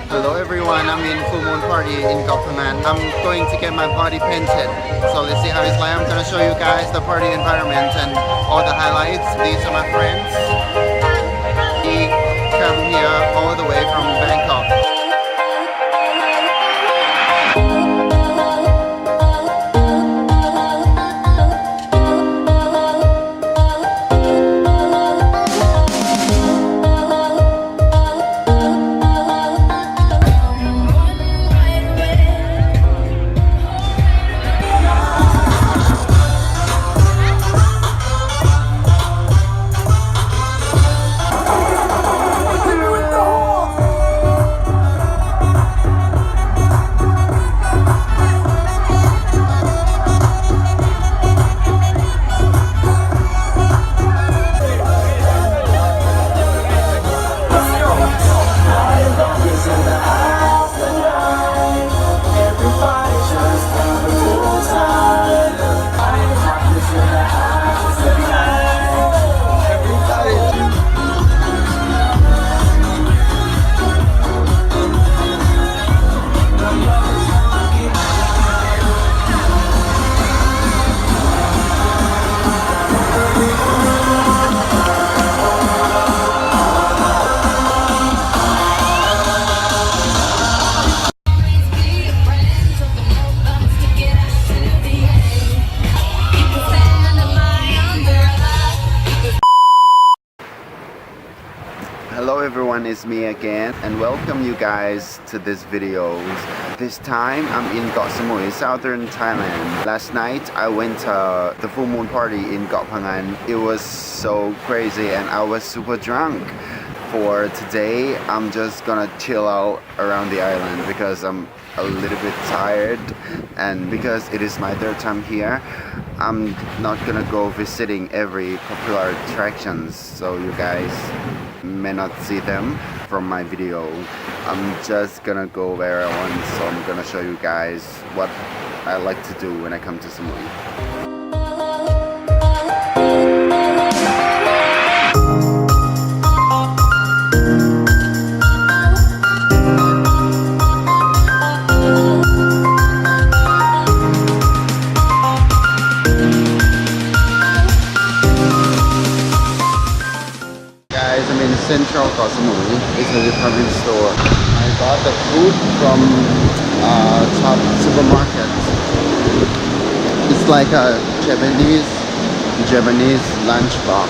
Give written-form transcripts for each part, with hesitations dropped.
Hello everyone, I'm in full moon party in Phangan. I'm going to get my body painted. So let's see how it's like. I'm gonna show you guys the party environment and all the highlights. These are my friends. We come here all the way from Bangkok. Hello everyone, it's me again and welcome you guys to this video. This time I'm in X Samui, southern Thailand. Last night I went to the full moon party in Phangan. It was so crazy and I was super drunk. For today I'm just gonna chill out around the island because I'm a little bit tired, and because it is my third time here, I'm not gonna go visiting every popular attractions, so you guys may not see them from my video. I'm just gonna go where I want, so I'm gonna show you guys what I like to do when I come to Samui. I'm in central X Samui. It's a department store. I got the food from top supermarket. It's like a Japanese lunchbox.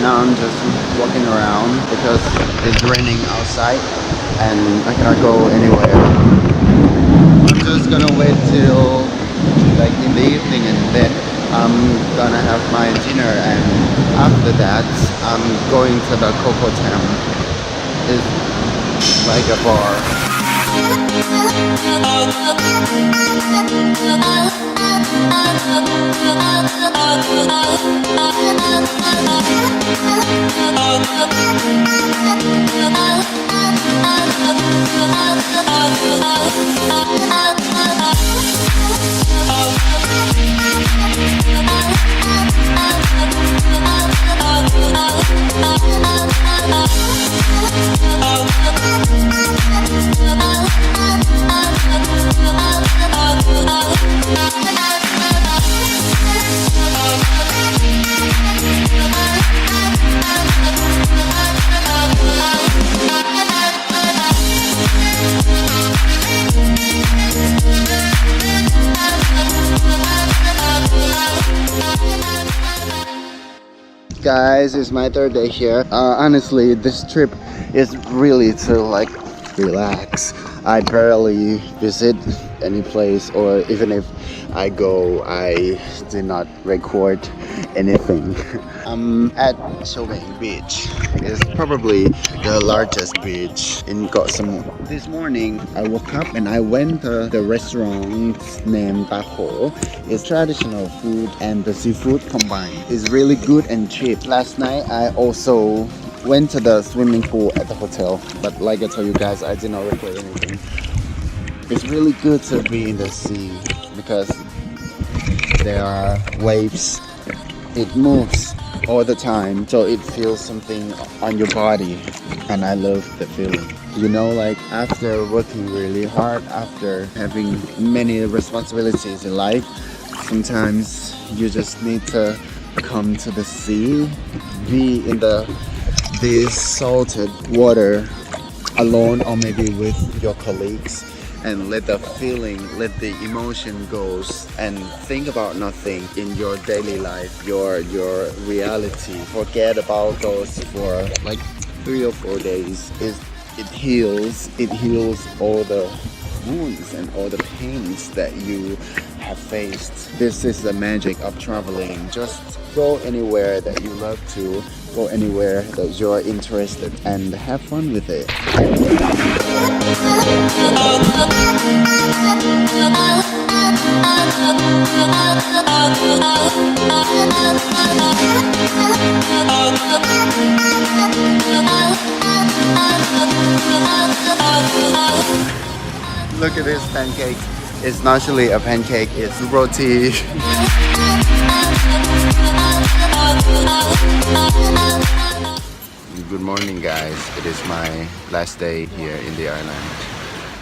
Now I'm just walking around because it's raining outside and I cannot go anywhere. I'm just gonna wait till like in the evening and then I'm gonna have my dinner, and after that I'm going to the Coco Town. It's like a bar. Guys, it's my third day here. Honestly, this trip is really to like relax. I barely visit any place, or even if I go, I do not record anything. I'm at Shoveng Beach. It's probably the largest beach in X Samui. This morning I woke up and I went to the restaurant named Taho. It's traditional food and the seafood combined. It's really good and cheap. Last night I also went to the swimming pool at the hotel, but like I told you guys, I did not record anything. It's really good to be in the sea because there are waves. It moves all the time, so it feels something on your body, and I love the feeling. You know, like after working really hard, after having many responsibilities in life, sometimes you just need to come to the sea, be in this salted water alone or maybe with your colleagues, and let the feeling, let the emotion goes, and think about nothing in your daily life, your reality. Forget about those for like 3 or 4 days. It heals all the wounds and all the pains that you have faced. This is the magic of traveling. Just go anywhere that you love to, go anywhere that you're interested, and have fun with it. Look at this pancake. It's not actually a pancake, it's roti. Good morning guys, it is my last day here in the island.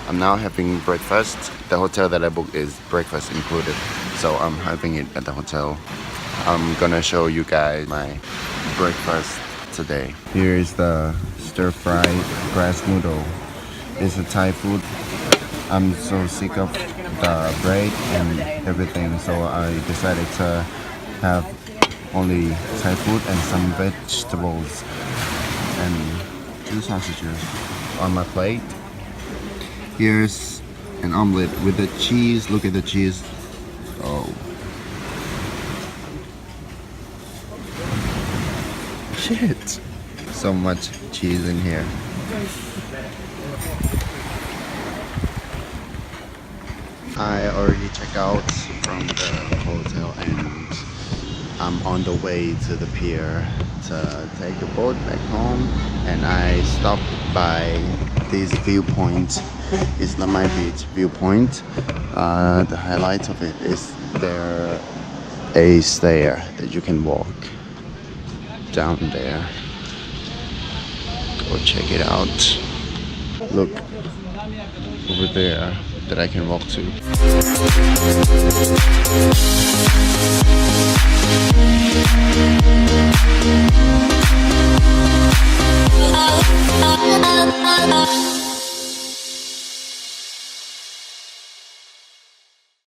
I'm now having breakfast. The hotel that I booked is breakfast included, so I'm having it at the hotel. I'm gonna show you guys my breakfast today. Here is the stir-fried grass noodle. It's a Thai food. I'm so sick of the bread and everything, so I decided to have only Thai food and some vegetables and 2 sausages on my plate. Here's an omelet with the cheese. Look at the cheese. Oh. Shit. So much cheese in here. I already checked out from the hotel and I'm on the way to the pier to take the boat back home, and I stopped by this viewpoint. It's not my beach viewpoint. The highlight of it is there a stair that you can walk down there. Go check it out. Look over there that I can walk to.